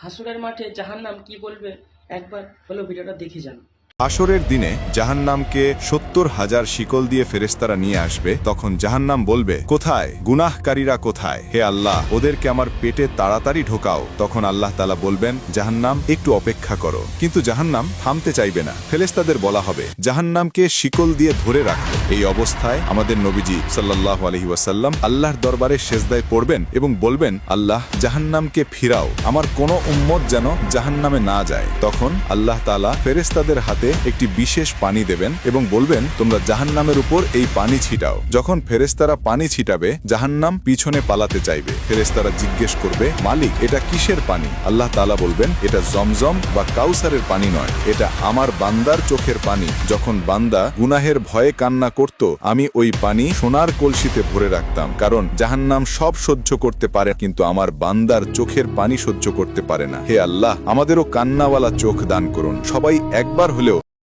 হাসরের মাঠে জাহান্নাম কি বলবে, একবার হলো ভিডিওটা দেখে যান। হাসরের দিনে জাহান্নামকে ৭০,০০০ শিকল দিয়ে ফেরেশতারা নিয়ে আসবে। তখন জাহান্নাম বলবে, কোথায় গুনাহকারীরা কোথায়? হে আল্লাহ, ওদেরকে আমার পেটে তাড়াতাড়ি ঢোকাও। তখন আল্লাহ তাআলা বলবেন, জাহান্নাম একটু অপেক্ষা করো। কিন্তু জাহান্নাম থামতে চাইবে না। ফেরেশতাদের বলা হবে, জাহান্নামকে শিকল দিয়ে ধরে রাখো। এই অবস্থায় আমাদের নবীজি সাল্লাল্লাহু আলাইহি ওয়াসাল্লাম আল্লাহর দরবারে সেজদায় পড়বেন এবং বলবেন, আল্লাহ, জাহান্নামকে ফিরাও, আমার কোনো উম্মত যেন জাহান্নামে না যায়। তখন আল্লাহ তাআলা ফেরেশতাদের হাতে একটি বিশেষ পানি দেবেন এবং বলবেন, তোমরা জাহান্নামের উপর এই পানি ছিটাও। যখন ফেরেশতারা পানি ছিটাবে, জাহান্নাম পিছনে পালাতে চাইবে। ফেরেশতারা জিজ্ঞেস করবে, মালিক, এটা কিসের পানি? আল্লাহ তাআলা বলবেন, এটা জমজম বা কাউসারের পানি নয়, এটা আমার বান্দার চোখের পানি। যখন বান্দা গুনাহের ভয়ে কান্না করত, আমি ওই পানি সোনার কলসিতে ভরে রাখতাম, কারণ জাহান্নাম সব সহ্য করতে পারে, কিন্তু আমার বান্দার চোখের পানি সহ্য করতে পারে না। হে আল্লাহ, আমাদেরও কান্নাওয়ালা চোখ দান করুন। সবাই একবার হলেও